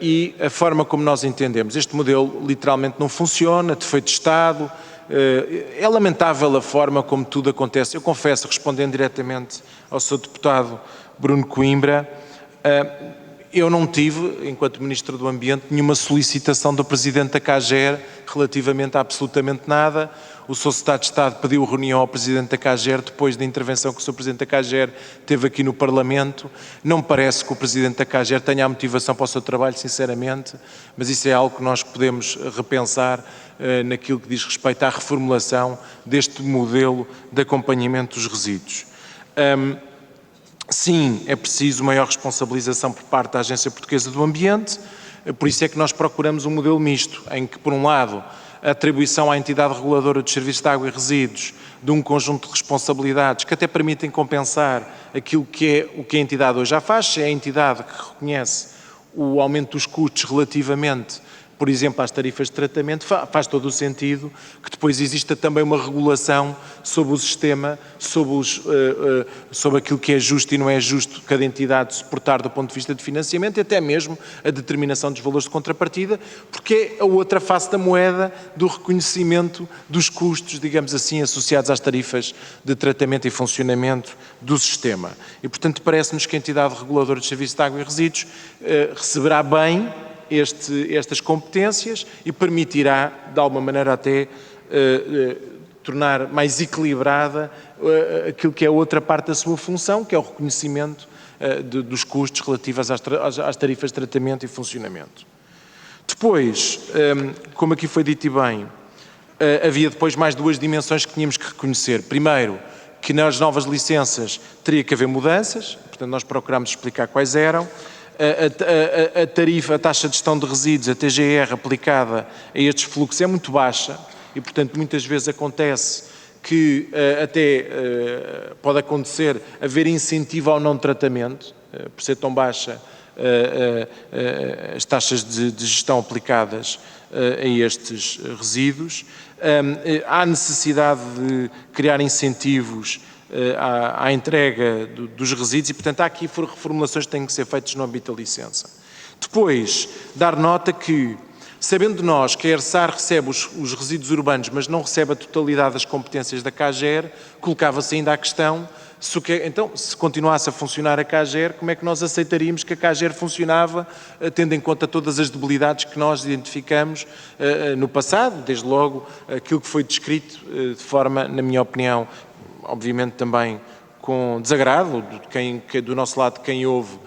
e a forma como nós entendemos. Este modelo literalmente não funciona, defeito de Estado, é lamentável a forma como tudo acontece. Eu confesso, respondendo diretamente ao Sr. Deputado Bruno Coimbra, eu não tive, enquanto Ministro do Ambiente, nenhuma solicitação do Presidente da CAGER relativamente a absolutamente nada. O Sr. Secretário de Estado pediu reunião ao Presidente da CAGER depois da intervenção que o Sr. Presidente da CAGER teve aqui no Parlamento. Não me parece que o Presidente da CAGER tenha a motivação para o seu trabalho, sinceramente, mas isso é algo que nós podemos repensar naquilo que diz respeito à reformulação deste modelo de acompanhamento dos resíduos. Sim, é preciso maior responsabilização por parte da Agência Portuguesa do Ambiente, por isso é que nós procuramos um modelo misto, em que, por um lado, a atribuição à entidade reguladora dos serviços de água e resíduos de um conjunto de responsabilidades que até permitem compensar aquilo que a entidade hoje já faz, se é a entidade que reconhece o aumento dos custos relativamente, por exemplo, às tarifas de tratamento, faz todo o sentido que depois exista também uma regulação sobre o sistema, sobre aquilo que é justo e não é justo cada entidade suportar do ponto de vista de financiamento e até mesmo a determinação dos valores de contrapartida, porque é a outra face da moeda do reconhecimento dos custos, digamos assim, associados às tarifas de tratamento e funcionamento do sistema. E, portanto, parece-nos que a entidade reguladora de serviços de água e resíduos receberá bem estas competências e permitirá, de alguma maneira até, tornar mais equilibrada aquilo que é outra parte da sua função, que é o reconhecimento dos custos relativos às tarifas de tratamento e funcionamento. Depois, como aqui foi dito e bem, havia depois mais duas dimensões que tínhamos que reconhecer. Primeiro, que nas novas licenças teria que haver mudanças, portanto nós procurámos explicar quais eram. A tarifa, a taxa de gestão de resíduos, a TGR, aplicada a estes fluxos é muito baixa e, portanto, muitas vezes acontece que até pode acontecer haver incentivo ao não tratamento por ser tão baixa as taxas de gestão aplicadas a estes resíduos. Há necessidade de criar incentivos à entrega dos resíduos e, portanto, há aqui reformulações que têm que ser feitas no âmbito da licença. Depois, dar nota que, sabendo nós que a ERSAR recebe os resíduos urbanos, mas não recebe a totalidade das competências da CAGER, colocava-se ainda a questão, então, se continuasse a funcionar a CAGER, como é que nós aceitaríamos que a CAGER funcionava, tendo em conta todas as debilidades que nós identificamos no passado, desde logo aquilo que foi descrito de forma, na minha opinião, obviamente também com desagrado do nosso lado, de quem ouve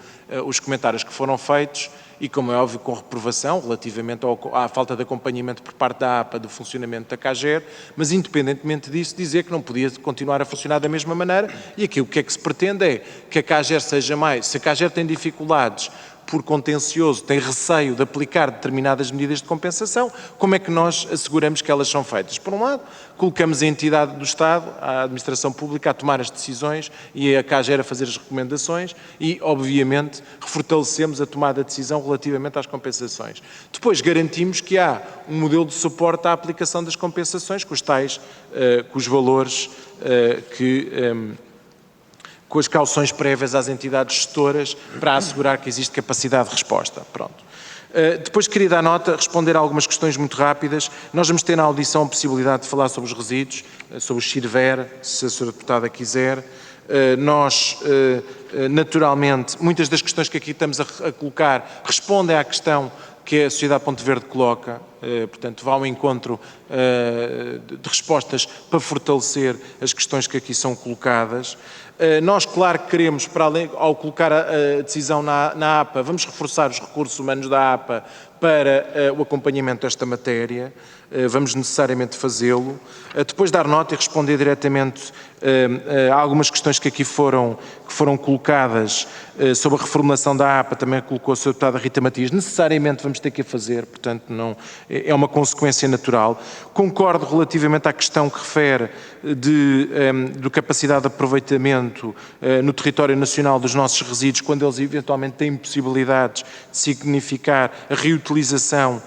os comentários que foram feitos, e, como é óbvio, com reprovação relativamente à falta de acompanhamento por parte da APA do funcionamento da CAGER, mas, independentemente disso, dizer que não podia continuar a funcionar da mesma maneira, e aqui o que é que se pretende é que a CAGER seja mais... Se a CAGER tem dificuldades por contencioso, tem receio de aplicar determinadas medidas de compensação, como é que nós asseguramos que elas são feitas? Por um lado, colocamos a entidade do Estado, a administração pública, a tomar as decisões e a CAGER a fazer as recomendações e, obviamente, fortalecemos a tomada de decisão relativamente às compensações. Depois, garantimos que há um modelo de suporte à aplicação das compensações, com os valores com as cauções prévias às entidades gestoras para assegurar que existe capacidade de resposta. Pronto. Depois queria dar nota, responder a algumas questões muito rápidas. Nós vamos ter na audição a possibilidade de falar sobre os resíduos, sobre o CIRVER, se a Sra. Deputada quiser. Nós, naturalmente, muitas das questões que aqui estamos a colocar respondem à questão que a Sociedade Ponte Verde coloca, portanto, vá ao encontro de respostas para fortalecer as questões que aqui são colocadas. Nós, claro que queremos, para além, ao colocar a decisão na APA, vamos reforçar os recursos humanos da APA para o acompanhamento desta matéria, vamos necessariamente fazê-lo. Depois dar nota e responder diretamente a algumas questões que aqui foram colocadas sobre a reformulação da APA, também colocou a Sra. Deputada Rita Matias, necessariamente vamos ter que a fazer, portanto não, é uma consequência natural. Concordo relativamente à questão que refere de capacidade de aproveitamento no território nacional dos nossos resíduos, quando eles eventualmente têm possibilidades de significar a reutilização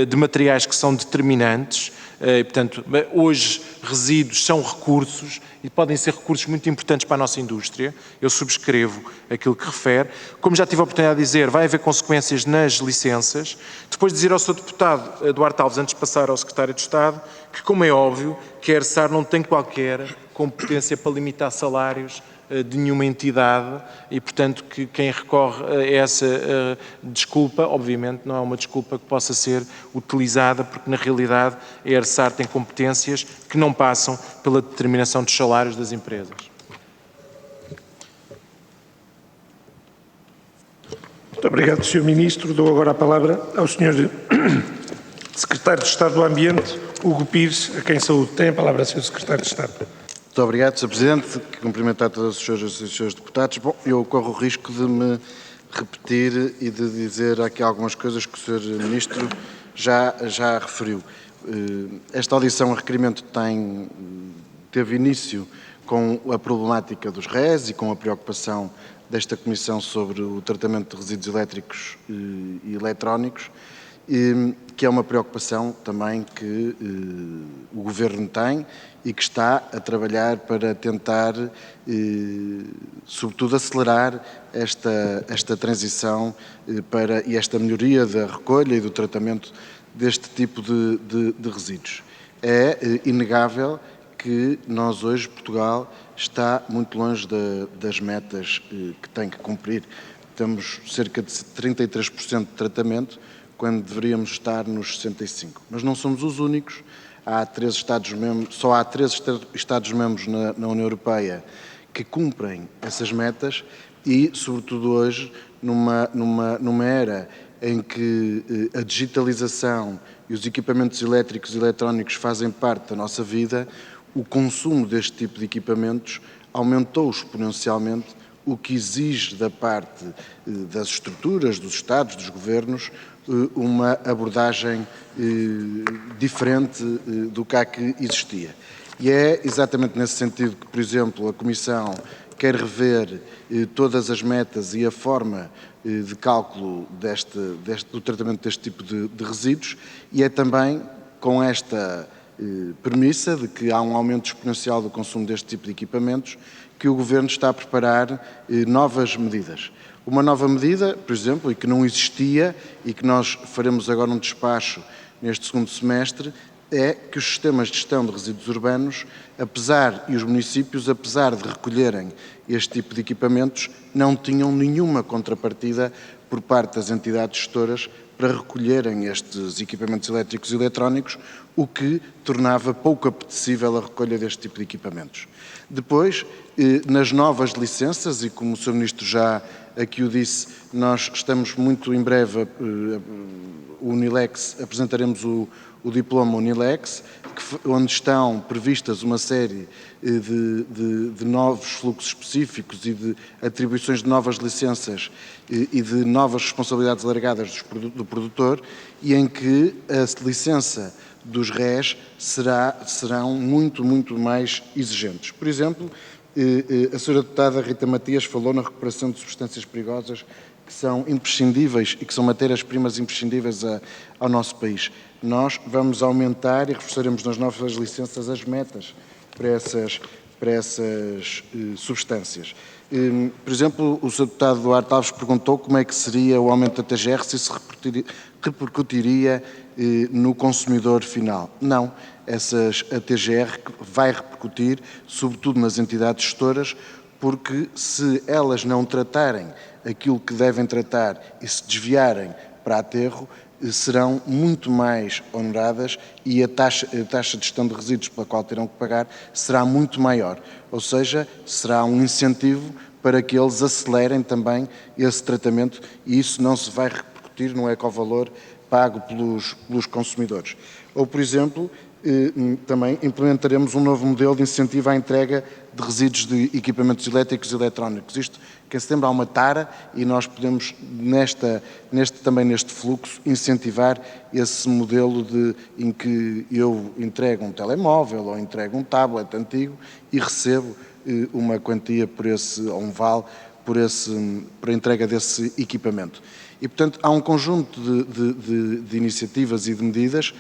de materiais que são determinantes. E, portanto, hoje resíduos são recursos e podem ser recursos muito importantes para a nossa indústria. Eu subscrevo aquilo que refere. Como já tive a oportunidade de dizer, vai haver consequências nas licenças. Depois dizer ao Sr. Deputado Duarte Alves, antes de passar ao Secretário de Estado, que, como é óbvio, que a ERSAR não tem qualquer competência para limitar salários de nenhuma entidade e, portanto, que quem recorre a essa desculpa, obviamente, não é uma desculpa que possa ser utilizada, porque, na realidade, a ERSAR tem competências que não passam pela determinação dos salários das empresas. Muito obrigado, Sr. Ministro. Dou agora a palavra ao Sr. Secretário de Estado do Ambiente, Hugo Pires, a quem saúde. Tem a palavra, Sr. Secretário de Estado. Muito obrigado, Sr. Presidente. Cumprimentar todos os senhores e senhores deputados. Bom, eu corro o risco de me repetir e de dizer aqui algumas coisas que o Sr. Ministro já referiu. Esta audição a requerimento teve início com a problemática dos RES e com a preocupação desta Comissão sobre o tratamento de resíduos elétricos e eletrónicos, que é uma preocupação também que o Governo tem e que está a trabalhar para tentar, sobretudo, acelerar esta transição e esta melhoria da recolha e do tratamento deste tipo de resíduos. É inegável que nós hoje, Portugal, está muito longe das metas que tem que cumprir. Temos cerca de 33% de tratamento, quando deveríamos estar nos 65%. Mas não somos os únicos. Há 13 Estados-membros, só há 13 Estados-membros na União Europeia que cumprem essas metas e, sobretudo hoje, numa era em que a digitalização e os equipamentos elétricos e eletrónicos fazem parte da nossa vida, o consumo deste tipo de equipamentos aumentou exponencialmente, o que exige da parte das estruturas, dos Estados, dos governos, uma abordagem diferente do que existia. E é exatamente nesse sentido que, por exemplo, a Comissão quer rever todas as metas e a forma de cálculo do tratamento deste tipo de resíduos, e é também com esta premissa de que há um aumento exponencial do consumo deste tipo de equipamentos que o Governo está a preparar novas medidas. Uma nova medida, por exemplo, e que não existia e que nós faremos agora um despacho neste segundo semestre, é que os sistemas de gestão de resíduos urbanos, e os municípios, apesar de recolherem este tipo de equipamentos, não tinham nenhuma contrapartida por parte das entidades gestoras para recolherem estes equipamentos elétricos e eletrónicos, o que tornava pouco apetecível a recolha deste tipo de equipamentos. Depois, nas novas licenças, e como o Sr. Ministro já aqui o disse, nós estamos muito em breve, o Unilex, apresentaremos o diploma Unilex, onde estão previstas uma série de novos fluxos específicos e de atribuições de novas licenças e de novas responsabilidades alargadas do produtor, e em que a licença dos RES serão muito mais exigentes. Por exemplo, a Sra. Deputada Rita Matias falou na recuperação de substâncias perigosas que são imprescindíveis e que são matérias-primas imprescindíveis ao nosso país. Nós vamos aumentar e reforçaremos nas novas licenças as metas para essas substâncias. Por exemplo, o Sr. Deputado Duarte Alves perguntou como é que seria o aumento da TGR, se isso repercutiria no consumidor final. Não, a TGR vai repercutir, sobretudo nas entidades gestoras, porque se elas não tratarem aquilo que devem tratar e se desviarem para aterro, serão muito mais onoradas e a taxa de gestão de resíduos pela qual terão que pagar será muito maior. Ou seja, será um incentivo para que eles acelerem também esse tratamento, e isso não se vai repercutir no ecovalor pago pelos consumidores. Ou, por exemplo, também implementaremos um novo modelo de incentivo à entrega de resíduos de equipamentos elétricos e eletrónicos. Isto, que em setembro há uma tara e nós podemos, também neste fluxo, incentivar esse modelo em que eu entrego um telemóvel ou entrego um tablet antigo e recebo uma quantia ou um vale por a entrega desse equipamento. E, portanto, há um conjunto de iniciativas e de medidas,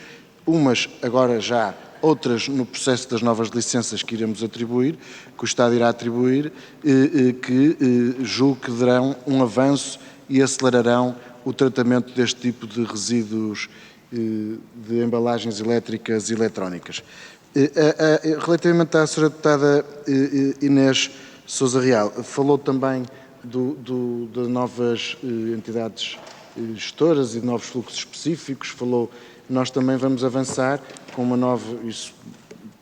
umas agora já, outras no processo das novas licenças que iremos atribuir, que o Estado irá atribuir, que julgo que darão um avanço e acelerarão o tratamento deste tipo de resíduos de embalagens elétricas e eletrónicas. Relativamente à Sra. Deputada Inês Sousa Real, falou também de novas entidades gestoras e de novos fluxos específicos, nós também vamos avançar com uma nova, isso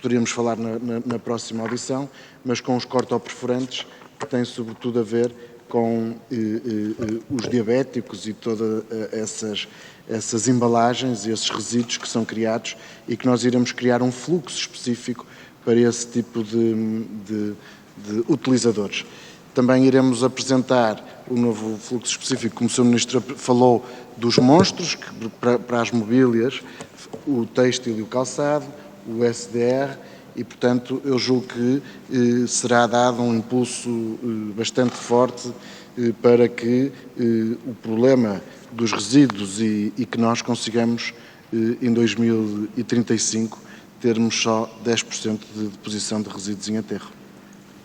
poderíamos falar na próxima audição, mas com os cortoperfurantes, que têm sobretudo a ver com os diabéticos e todas essas embalagens e esses resíduos que são criados, e que nós iremos criar um fluxo específico para esse tipo de utilizadores. Também iremos apresentar o novo fluxo específico, como o Sr. Ministro falou, dos monstros, para as mobílias, o têxtil e o calçado, o SDR, e, portanto, eu julgo que será dado um impulso bastante forte para que o problema dos resíduos e que nós consigamos, em 2035, termos só 10% de deposição de resíduos em aterro.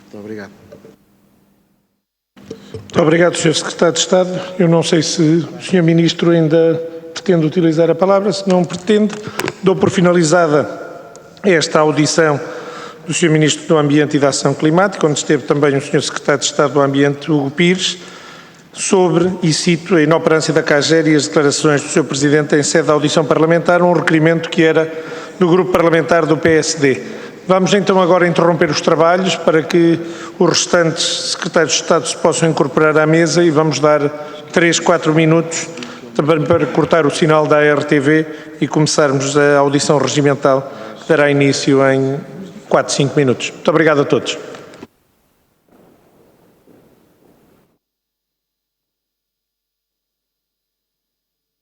Muito obrigado. Muito obrigado, Sr. Secretário de Estado. Eu não sei se o Sr. Ministro ainda pretende utilizar a palavra. Se não pretende, dou por finalizada esta audição do Sr. Ministro do Ambiente e da Ação Climática, onde esteve também o Sr. Secretário de Estado do Ambiente, Hugo Pires, sobre, e cito, a inoperância da CAGER e as declarações do Sr. Presidente em sede de audição parlamentar, um requerimento que era do Grupo Parlamentar do PSD. Vamos então agora interromper os trabalhos para que os restantes secretários de Estado se possam incorporar à mesa, e vamos dar 3, 4 minutos também para cortar o sinal da RTV e começarmos a audição regimental, que dará início em 4, 5 minutos. Muito obrigado a todos.